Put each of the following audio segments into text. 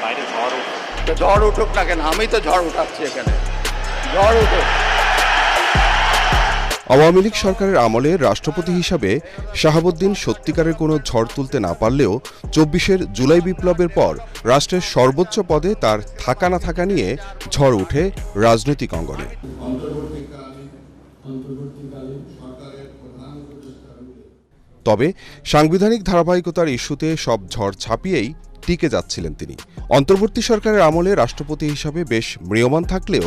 বাইরে ঝড় তো ঝড় উঠুক না কেন, আমি তো ঝড় উঠাচ্ছি এখানে, ঝড় উঠুক। আওয়ামী লীগ সরকারের আমলে রাষ্ট্রপতি হিসাবে শাহাবুদ্দিন সত্যিকারের কোনো ঝড় তুলতে না পারলেও ২৪ জুলাই বিপ্লবের পর রাষ্ট্রের সর্বোচ্চ পদে তার থাকা না থাকা নিয়ে ঝড় উঠে রাজনৈতিক অঙ্গনে। তবে সাংবিধানিক ধারাবাহিকতার ইস্যুতে সব ঝড় ছাপিয়েই টিকে যাচ্ছিলেন তিনি। অন্তর্বর্তী সরকারের আমলে রাষ্ট্রপতি হিসাবে বেশ ম্রিয়মাণ থাকলেও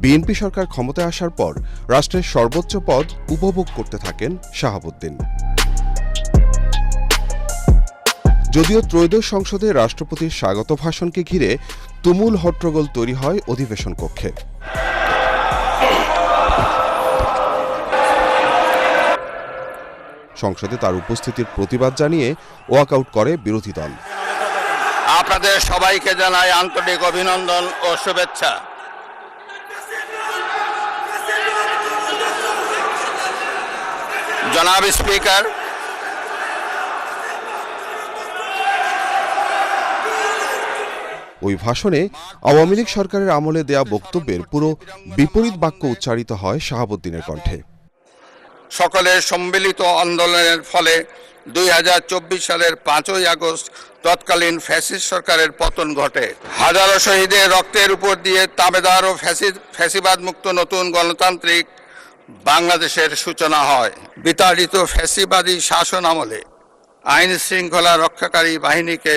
বিএনপি সরকার ক্ষমতায় আসার পর রাষ্ট্রের সর্বোচ্চ পদ উপভোগ করতে থাকেন শাহাবুদ্দিন। যদিও ত্রয়োদশ সংসদে রাষ্ট্রপতির স্বাগত ভাষণকে ঘিরে তুমুল হট্টগোল তৈরি হয় অধিবেশন কক্ষে। সংসদে তার উপস্থিতির প্রতিবাদ জানিয়ে ওয়াকআউট করে বিরোধী দল। আপনাদের সবাইকে জানাই আন্তরিক অভিনন্দন ও শুভেচ্ছা। জনাব স্পিকার, ওই ভাষণে আওয়ামী লীগ সরকারের আমলে দেয়া বক্তব্যের পুরো বিপরীত বাক্য উচ্চারিত হয় শাহাবুদ্দিনের কণ্ঠে। সকলের সম্মিলিত আন্দোলনের ফলে 2024 সালের 5ই আগস্ট তৎকালীন ফ্যাসিস্ট সরকারের পতন ঘটে। হাজারো শহীদের রক্তের উপর দিয়ে তাবেদার ও ফ্যাসিবাদ মুক্ত নতুন গণতান্ত্রিক বাংলাদেশের সূচনা হয়। বিতাড়িত ফ্যাসিবাদী শাসন আমলে আইন শৃঙ্খলা রক্ষাকারী বাহিনীকে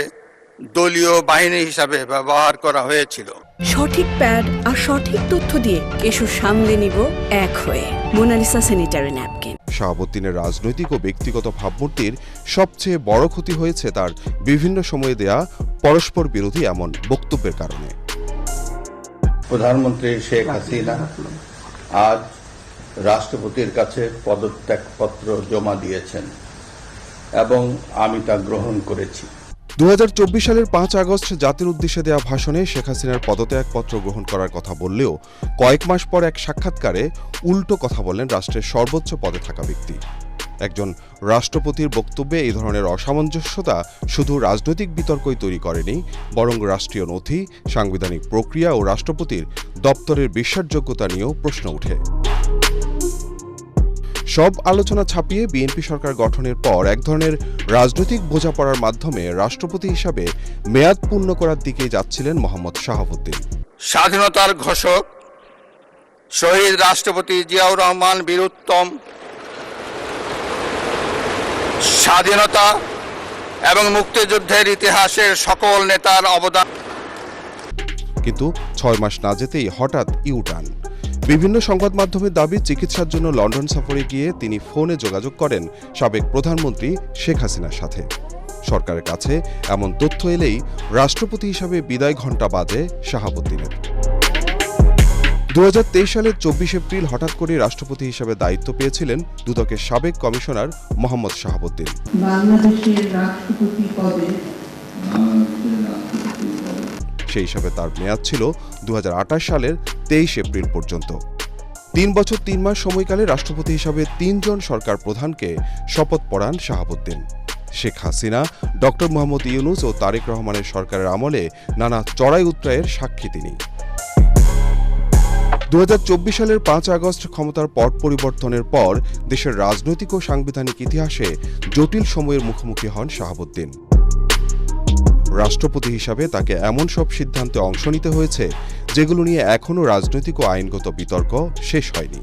দলীয় বাহিনী হিসাবে ব্যবহার করা হয়েছিল। সঠিক প্যাড আর সঠিক তথ্য দিয়ে এসব সামলে নিব এক হয়ে। Mona Lisa sanitary napkin. শাহাবুদ্দিনের রাজনৈতিক ও ব্যক্তিগত ভাবমূর্তির সবচেয়ে বড় ক্ষতি হয়েছে তার বিভিন্ন সময়ে দেয়া পরস্পর বিরোধী এমন বক্তব্যের কারণে। প্রধানমন্ত্রী শেখ হাসিনা আজ রাষ্ট্রপতির কাছে পদত্যাগপত্র জমা দিয়েছেন এবং আমি তা গ্রহণ করেছি। 2024 সালের 5 আগস্ট জাতির উদ্দেশ্যে দেওয়া ভাষণে শেখ হাসিনার পদত্যাগপত্র গ্রহণ করার কথা বললেও কয়েক মাস পর এক সাক্ষাৎকারে উল্টো কথা বললেন রাষ্ট্রের সর্বোচ্চ পদে থাকা ব্যক্তি। একজন রাষ্ট্রপতির বক্তব্যে এই ধরনের অসামঞ্জস্যতা শুধু রাজনৈতিক বিতর্কই তৈরি করেনি, বরং রাষ্ট্রীয় নথি, সাংবিধানিক প্রক্রিয়া ও রাষ্ট্রপতির দপ্তরের বিশ্বাসযোগ্যতা নিয়েও প্রশ্ন ওঠে। সব আলোচনা ছাপিয়ে বিএনপি সরকার গঠনের পর এক ধরনের রাজনৈতিক বোঝাপড়ার মাধ্যমে রাষ্ট্রপতি হিসাবে মেয়াদ পূর্ণ করার দিকে যাচ্ছিলেন মোহাম্মদ শাহাবুদ্দিন। স্বাধীনতার ঘোষক শহীদ রাষ্ট্রপতি জিয়াউর রহমান বীরুত্তম, স্বাধীনতা এবং মুক্তিযুদ্ধের ইতিহাসের সকল নেতার অবদান। কিন্তু 6 মাস না যেতেই হঠাৎ ইউটার্ন। বিভিন্ন সংবাদ মাধ্যমের দাবি, চিকিৎসার জন্য লন্ডন সফরে গিয়ে তিনি ফোনে যোগাযোগ করেন সাবেক প্রধানমন্ত্রী শেখ হাসিনার সাথে। সরকারের কাছে এমন তথ্য এলেই রাষ্ট্রপতি হিসাবে বিদায় ঘণ্টা বাজে শাহাবুদ্দিনের। 2023 সালের 24 এপ্রিল হঠাৎ করে রাষ্ট্রপতি হিসাবে দায়িত্ব পেয়েছিলেন দুদকের সাবেক কমিশনার মোহাম্মদ শাহাবুদ্দিন। বাংলাদেশের রাষ্ট্রপতি পদে সেই হিসাবে তার মেয়াদ ছিল 2028 সালের 23 এপ্রিল পর্যন্ত। 3 বছর 3 মাস সময়কালে রাষ্ট্রপতি হিসাবে 3 জন সরকার প্রধানকে শপথ পড়ান শাহাবুদ্দিন। শেখ হাসিনা, ডক্টর মোহাম্মদ ইউনূস ও তারেক রহমানের সরকারের আমলে নানা চড়াই উতরাইয়ের সাক্ষী তিনি। 2024 সালের 5 আগস্ট ক্ষমতার পট পরিবর্তনের পর দেশের রাজনৈতিক ও সাংবিধানিক ইতিহাসে জটিল সময়ের মুখোমুখি হন শাহাবুদ্দিন। রাষ্ট্রপতি হিসাবে তাকে এমন সব সিদ্ধান্তে অংশ নিতে হয়েছে যেগুলো নিয়ে এখনও রাজনৈতিক ও আইনগত বিতর্ক শেষ হয়নি।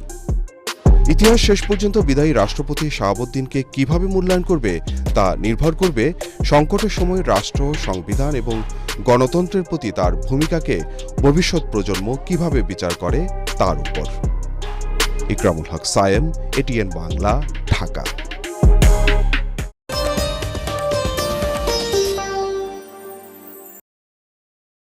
ইতিহাস শেষ পর্যন্ত বিদায়ী রাষ্ট্রপতি শাহাবুদ্দিনকে কিভাবে মূল্যায়ন করবে তা নির্ভর করবে সংকটের সময় রাষ্ট্র, সংবিধান এবং গণতন্ত্রের প্রতি তার ভূমিকাকে ভবিষ্যৎ প্রজন্ম কিভাবে বিচার করে তার উপর। ইকরামুল হক সায়েম, এটিএন বাংলা, ঢাকা।